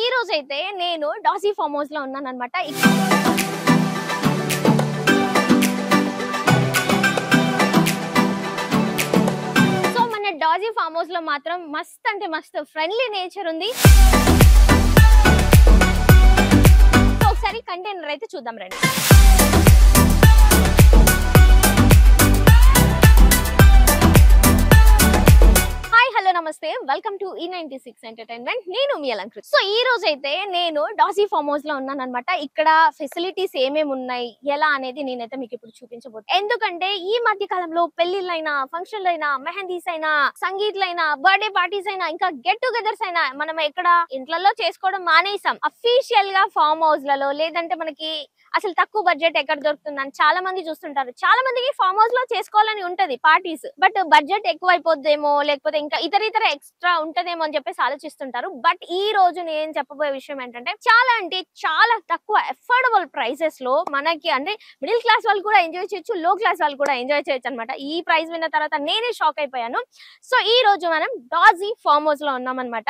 ఈ రోజైతే నేను డాసీ ఫామ్ హౌస్ లో ఉన్నానన్నమాట. సో మన డాసీ ఫామ్ హౌస్ లో మాత్రం మస్త్ అంటే మస్త్ ఫ్రెండ్లీ నేచర్ ఉంది. సో ఒకసారి కంటైనర్ అయితే చూద్దాం రండి. హలో నమస్తే, వెల్కమ్ టు E96 ఎంటర్టైన్మెంట్. నేను మీ అలంకృత్. సో ఈ రోజు అయితే నేను డాసీ ఫామ్ హౌస్ లో ఉన్నాను అనమాట. ఇక్కడ ఫెసిలిటీస్ ఏమేమి ఉన్నాయి, ఎలా అనేది నేనైతే మీకు ఇప్పుడు చూపించబోతున్నాను. ఎందుకంటే ఈ మధ్య కాలంలో పెళ్లిళ్ళైనా, ఫంక్షన్లు అయినా, మెహందీస్ అయినా, సంగీత్లైనా, బర్త్డే పార్టీస్ అయినా, ఇంకా గెట్ టుగెదర్స్ అయినా మనం ఎక్కడ ఇంట్లలో చేసుకోవడం మానేసాం. అఫీషియల్ గా ఫామ్ హౌస్ లలో, లేదంటే మనకి అసలు తక్కువ బడ్జెట్ ఎక్కడ దొరుకుతుందని చాలా మంది చూస్తుంటారు. చాలా మందికి ఫామ్ హౌస్ లో చేసుకోవాలని ఉంటది పార్టీస్, బట్ బడ్జెట్ ఎక్కువ అయిపోద్దేమో, లేకపోతే ఇంకా ఇతర ఎక్స్ట్రా ఉంటదేమో అని చెప్పేసి ఆలోచిస్తుంటారు. బట్ ఈ రోజు నేను చెప్పబోయే విషయం ఏంటంటే అంటే చాలా తక్కువ అఫోర్డబుల్ ప్రైసెస్ లో మనకి అంటే మిడిల్ క్లాస్ వాళ్ళు కూడా ఎంజాయ్ చేయొచ్చు, లో క్లాస్ వాళ్ళు కూడా ఎంజాయ్ చేయొచ్చు అనమాట. ఈ ప్రైస్ విన్న తర్వాత నేనే షాక్ అయిపోయాను. సో ఈ రోజు మనం డాసీ ఫామ్ హౌస్ లో ఉన్నాం అనమాట.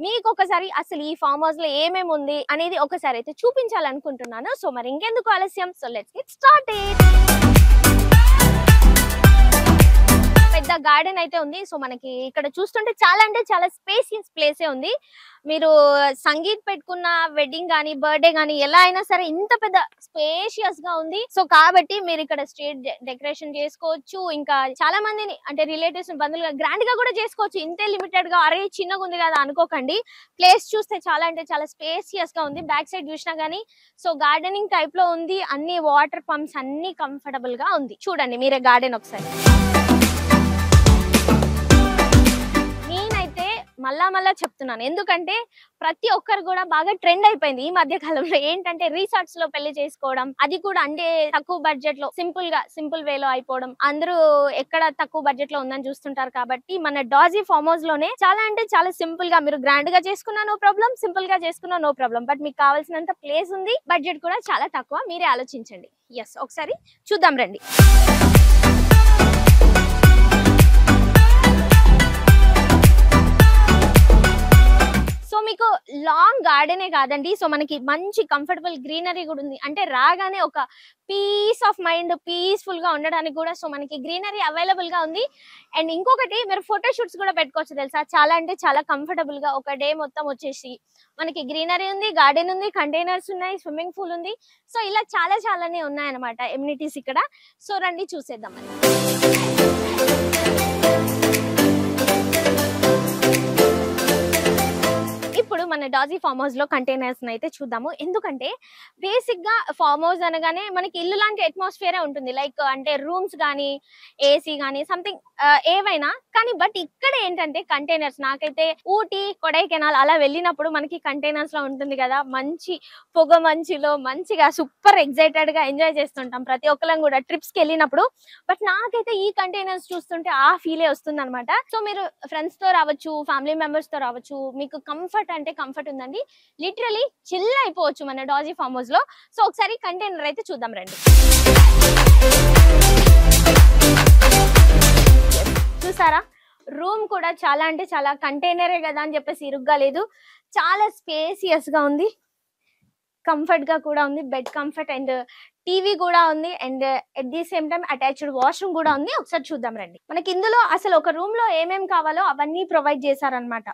మీకు ఒకసారి అసలు ఈ ఫామ్ హౌస్ లో ఏమేమి ఉంది అనేది ఒకసారి అయితే చూపించాలనుకుంటున్నాను. సో మరి ఇంకెందుకు ఆలస్యం, సో లెట్స్ గెట్ స్టార్టెడ్. పెద్ద గార్డెన్ అయితే ఉంది. సో మనకి ఇక్కడ చూస్తుంటే చాలా అంటే చాలా స్పేసియస్ ప్లేసే ఉంది. మీరు సంగీత్ పెట్టుకున్న, వెడ్డింగ్ గానీ, బర్త్డే గానీ ఎలా అయినా సరే ఇంత పెద్ద స్పేషియస్ గా ఉంది. సో కాబట్టి మీరు ఇక్కడ స్టేజ్ డెకరేషన్ చేసుకోవచ్చు. ఇంకా చాలా మందిని అంటే రిలేటివ్స్, బంధువులుగా గ్రాండ్ గా కూడా చేసుకోవచ్చు. ఇంతే లిమిటెడ్ గా అరే చిన్నగా ఉంది కదా అనుకోకండి. ప్లేస్ చూస్తే చాలా అంటే చాలా స్పేషియస్ గా ఉంది. బ్యాక్ సైడ్ చూసినా గానీ సో గార్డెనింగ్ టైప్ లో ఉంది. అన్ని వాటర్ పంప్స్ అన్ని కంఫర్టబుల్ గా ఉంది. చూడండి మీరే గార్డెన్ ఒకసారి. మళ్ళా చెప్తున్నాను, ఎందుకంటే ప్రతి ఒక్కరు కూడా బాగా ట్రెండ్ అయిపోయింది ఈ మధ్య కాలంలో. ఏంటంటే రిసార్ట్స్ లో పెళ్లి చేసుకోవడం, అది కూడా అంటే తక్కువ బడ్జెట్ లో సింపుల్ వేలో అయిపోవడం. అందరూ ఎక్కడ తక్కువ బడ్జెట్ లో ఉందని చూస్తుంటారు. కాబట్టి మన డాసీ ఫామ్ హౌస్ లోనే చాలా అంటే చాలా సింపుల్ గా, మీరు గ్రాండ్ గా చేసుకున్నా నో ప్రాబ్లం, సింపుల్ గా చేసుకున్నా నో ప్రాబ్లం. బట్ మీకు కావాల్సినంత ప్లేస్ ఉంది, బడ్జెట్ కూడా చాలా తక్కువ. మీరే ఆలోచించండి. ఎస్, ఒకసారి చూద్దాం రండి. సో మీకు లాంగ్ గార్డెనే కాదండి, సో మనకి మంచి కంఫర్టబుల్ గ్రీనరీ కూడా ఉంది. అంటే రాగానే ఒక పీస్ ఆఫ్ మైండ్, పీస్ఫుల్ గా ఉండడానికి కూడా సో మనకి గ్రీనరీ అవైలబుల్ గా ఉంది. అండ్ ఇంకొకటి, మీరు ఫోటో షూట్స్ కూడా పెట్టుకోవచ్చు తెలుసా. చాలా అంటే చాలా కంఫర్టబుల్ గా ఒక డే మొత్తం వచ్చేసి మనకి గ్రీనరీ ఉంది, గార్డెన్ ఉంది, కంటైనర్స్ ఉన్నాయి, స్విమ్మింగ్ పూల్ ఉంది. సో ఇలా చాలానే ఉన్నాయన్నమాట ఎమ్యూనిటీస్ ఇక్కడ. సో రండి చూసేద్దాం. ఇప్పుడు మన డాసీ ఫామ్ హౌస్ లో కంటైనర్స్ అయితే చూద్దాము. ఎందుకంటే బేసిక్ గా ఫామ్ హౌస్ అనగానే మనకి ఇల్లు లాంటి అట్మాస్ఫియర్ ఉంటుంది. లైక్ అంటే రూమ్స్ కానీ, ఏసీ కానీ, సంథింగ్ ఏవైనా కానీ. బట్ ఇక్కడ ఏంటంటే కంటైనర్స్, నాకైతే ఊటీ, కొడైకెనాల్ అలా వెళ్ళినప్పుడు మనకి కంటైనర్స్ లో ఉంటుంది కదా, మంచి పొగ మంచులో మంచిగా సూపర్ ఎక్సైటెడ్ గా ఎంజాయ్ చేస్తుంటాం ప్రతి ఒక్కరం కూడా ట్రిప్స్ కి వెళ్ళినప్పుడు. బట్ నాకైతే ఈ కంటైనర్స్ చూస్తుంటే ఆ ఫీలే వస్తుంది అనమాట. సో మీరు ఫ్రెండ్స్ తో రావచ్చు, ఫ్యామిలీ మెంబర్స్ తో రావచ్చు, మీకు కంఫర్ట్ అంటే కంఫర్ట్ ఉందండి. లిటరలీ చిల్ అయిపోవచ్చు మన డాసీ ఫామ్ హౌస్ లో. సో ఒకసారి కంటైనర్ అయితే చూద్దాం రండి. చూసారా, రూమ్ కూడా చాలా అంటే చాలా కంటైనరే కదా అని చెప్పేసి ఇరుగ్గా లేదు, చాలా స్పేసియస్ గా ఉంది, కంఫర్ట్ గా కూడా ఉంది. బెడ్ కంఫర్ట్ అండ్ టీవీ కూడా ఉంది. And at the same time attached washroom కూడా ఉంది. ఒకసారి చూద్దాం రండి. మనకి ఇందులో అసలు ఒక రూమ్ లో ఏమేమి కావాలో అవన్నీ ప్రొవైడ్ చేశారనమాట.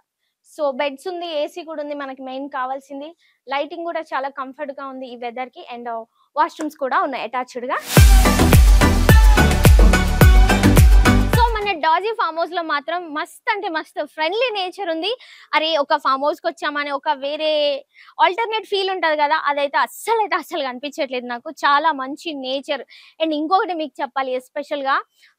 సో బెడ్స్ ఉంది, ఏసీ కూడా ఉంది, మనకి మెయిన్ కావాల్సింది. లైటింగ్ కూడా చాలా కంఫర్ట్ గా ఉంది ఈ వెదర్ కి. అండ్ వాష్రూమ్స్ కూడా ఉన్నాయి అటాచ్డ్ గా. డాసీ ఫామ్ హౌస్ లో మాత్రం మస్త్ అంటే మస్త్ ఫ్రెండ్లీ నేచర్ ఉంది. అరే ఒక ఫామ్ హౌస్ కి వచ్చామని ఒక వేరే ఆల్టర్నేట్ ఫీల్ ఉంటది కదా, అదైతే అస్సలు కనిపించట్లేదు నాకు. చాలా మంచి నేచర్. అండ్ ఇంకొకటి మీకు చెప్పాలి, ఎస్పెషల్ గా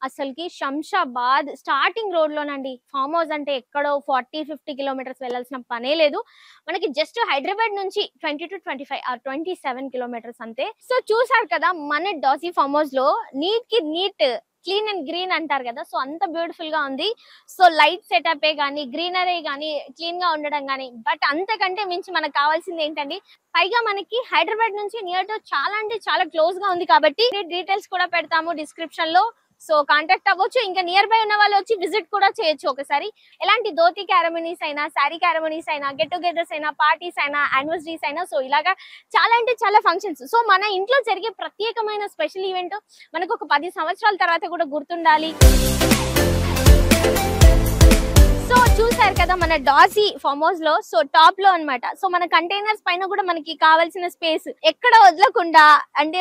అసలుకి శంషాబాద్ స్టార్టింగ్ రోడ్ లోనండి ఫామ్ హౌస్. అంటే ఎక్కడో 40-50 కిలోమీటర్స్ వెళ్ళాల్సిన పనే లేదు. మనకి జస్ట్ హైదరాబాద్ నుంచి 20 to 25 or 27 కిలోమీటర్స్ అంతే. సో చూసారు కదా మన డాసీ ఫామ్ హౌస్ లో నీట్ క్లీన్ అండ్ గ్రీన్ అంటారు కదా, సో అంత బ్యూటిఫుల్ గా ఉంది. సో లైట్ సెటప్ గానీ, గ్రీనరీ గానీ, క్లీన్ గా ఉండడం గానీ, బట్ అంతకంటే మించి మనకు కావాల్సింది ఏంటండి, పైగా మనకి హైదరాబాద్ నుంచి నియర్ టు చాలా అంటే చాలా క్లోజ్ గా ఉంది. కాబట్టి డీటెయిల్స్ కూడా పెడతాము డిస్క్రిప్షన్ లో. సో కాంటాక్ట్ అవ్వచ్చు. ఇంకా నియర్ బై ఉన్న వాళ్ళు వచ్చి విజిట్ కూడా చేయొచ్చు ఒకసారి. ఎలాంటి ధోతి క్యారమనీస్ అయినా, శారీ క్యారమనీస్ అయినా, గెట్ టుగెదర్స్ అయినా, పార్టీస్ అయినా, యానివర్సరీస్ అయినా, సో ఇలాగా చాలా అంటే చాలా ఫంక్షన్స్. సో మన ఇంట్లో జరిగే ప్రత్యేకమైన స్పెషల్ ఈవెంట్ మనకు ఒక 10 సంవత్సరాల తర్వాత కూడా గుర్తుండాలి. సో చూసారు కదా మన డాజీ ఫామ్ హౌస్ లో, సో టాప్ లో అన్నమాట. సో మన కంటైనర్స్ పైన కూడా మనకి కావాల్సిన స్పేస్ ఎక్కడ వదలకుండా, అంటే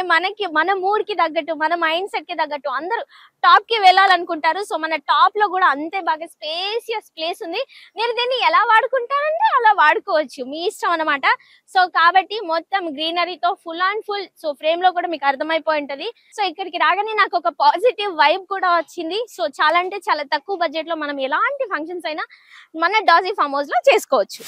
మన మూడ్ కి తగ్గట్టు, మన మైండ్ సెట్ కి తగ్గట్టు అందరూ టాప్ కి వెళ్ళాలనుకుంటారు. సో మన టాప్ లో కూడా అంతే బాగా స్పేసియస్ ప్లేస్ ఉంది. మీరు దీన్ని ఎలా వాడుకుంటారంటే అలా వాడుకోవచ్చు, మీ ఇష్టం అన్నమాట. సో కాబట్టి మొత్తం గ్రీనరీతో full and full. So frame లో కూడా మీకు అర్థమైపోయి ఉంటది. సో ఇక్కడికి రాగానే నాకు ఒక పాజిటివ్ వైబ్ కూడా వచ్చింది. సో చాలా అంటే చాలా తక్కువ బడ్జెట్ లో మనం ఎలాంటి ఫంక్షన్స్ అయినా మన డాజీ ఫామ్ హౌస్ లో చేసుకోవచ్చు.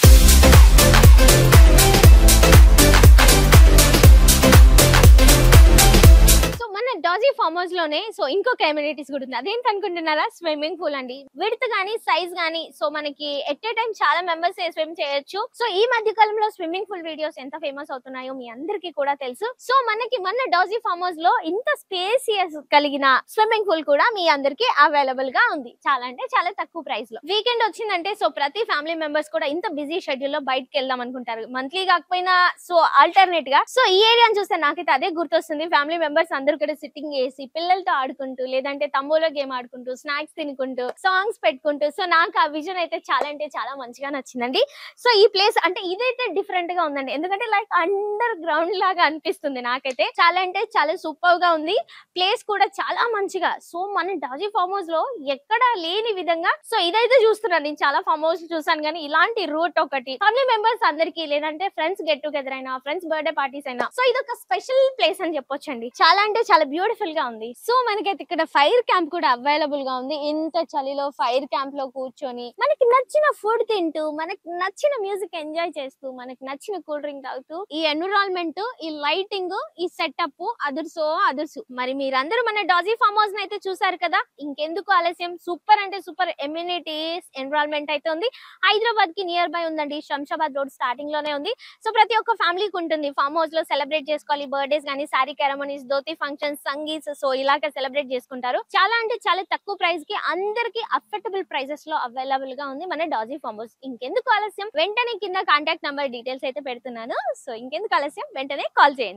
డాజీ ఫామ్ హౌస్ లోనే సో ఇంకొక ఎమ్యూనిటీస్ కూడా ఉంది. అదేంటి అనుకుంటున్నారా? స్విమ్మింగ్ పూల్ అండి. విడ్త్ గానీ సైజ్ గానీ సో మనకి ఎట్ ఏ టైం చాలా మెంబర్స్ స్విమ్ చేయొచ్చు. సో ఈ మధ్య కాలంలో స్విమ్మింగ్ పూల్ వీడియోస్ ఎంత ఫేమస్ అవుతున్నాయో మీ అందరికీ కూడా తెలుసు. సో మన డాజీ ఫామ్ హౌస్ లో ఇంత స్పేసియస్ కలిగిన స్విమ్మింగ్ పూల్ కూడా మీ అందరికి అవైలబుల్ గా ఉంది. చాలా అంటే చాలా తక్కువ ప్రైస్ లో. వీకెండ్ వచ్చిందంటే సో ప్రతి ఫ్యామిలీ మెంబర్స్ కూడా ఇంత బిజీ షెడ్యూల్ లో బయటకు వెళ్దాం అనుకుంటారు, మంత్లీ కాకపోయినా సో ఆల్టర్నేట్ గా. సో ఈ ఏరియాని చూస్తే నాకైతే అదే గుర్తొస్తుంది. ఫ్యామిలీ మెంబర్స్ అందరు కూడా సిట్టింగ్ చేసి పిల్లలతో ఆడుకుంటూ, లేదంటే తంబోలో గేమ్ ఆడుకుంటూ, స్నాక్స్ తినుకుంటూ, సాంగ్స్ పెట్టుకుంటూ, సో నాకు ఆ విజన్ అయితే చాలా అంటే చాలా మంచిగా నచ్చిందండి. సో ఈ ప్లేస్ అంటే ఇదైతే డిఫరెంట్ గా ఉందండి, ఎందుకంటే లైక్ అండర్ గ్రౌండ్ లాగా అనిపిస్తుంది నాకైతే. చాలా అంటే చాలా సూపర్ గా ఉంది. ప్లేస్ కూడా చాలా మంచిగా. సో మన డాజీ ఫామ్ హౌస్ లో ఎక్కడా లేని విధంగా సో ఇదైతే చూస్తున్నాను. నేను చాలా ఫామ్ హౌస్ చూసాను, కానీ ఇలాంటి రూట్ ఒకటి ఫ్యామిలీ మెంబర్స్ అందరికి, లేదంటే ఫ్రెండ్స్ గెట్ టుగెదర్ అయినా, ఫ్రెండ్స్ బర్త్డే పార్టీస్ అయినా, సో ఇది ఒక స్పెషల్ ప్లేస్ అని చెప్పొచ్చండి. చాలా అంటే చాలా బ్యూటిఫుల్ గా ఉంది. సో మనకైతే ఇక్కడ ఫైర్ క్యాంప్ కూడా అవైలబుల్ గా ఉంది. ఇంత చలిలో ఫైర్ క్యాంప్ లో కూర్చొని మనకి నచ్చిన ఫుడ్ తింటూ, మనకి నచ్చిన మ్యూజిక్ ఎంజాయ్ చేస్తూ, మనకి నచ్చిన కూల్ డ్రింక్ తాగుతూ, ఈ ఎన్విరాన్మెంట్, ఈ లైటింగ్, ఈ సెటప్ అదుర్సు. మరి మీరందరూ మన డాజీ ఫామ్ హౌస్ అయితే చూసారు కదా, ఇంకెందుకు ఆలస్యం? సూపర్ అంటే సూపర్ ఎమ్యూనిటీస్, ఎన్విరాన్మెంట్ అయితే ఉంది. హైదరాబాద్ కి నియర్ బై ఉందండి, శంషాబాద్ రోడ్ స్టార్టింగ్ లోనే ఉంది. సో ప్రతి ఒక్క ఫ్యామిలీకి ఉంటుంది ఫామ్ హౌస్ లో సెలబ్రేట్ చేసుకోవాలి. బర్త్డేస్ కానీ, sorry ceremonies, dhoti functions, sangeet, so ఇలాగ సెలబ్రేట్ చేసుకుంటారు. చాలా అంటే చాలా తక్కువ ప్రైస్ కి అందరికి అఫోర్డబుల్ ప్రైసెస్ లో అవైలబుల్ గా ఉంది మన డాజీ ఫామ్ హౌస్. ఇంకెందుకు ఆలస్యం? వెంటనే కింద కాంటాక్ట్ నంబర్ డీటెయిల్స్ అయితే పెడుతున్నాను. సో ఇంకెందుకు ఆలస్యం? వెంటనే కాల్ చేయండి.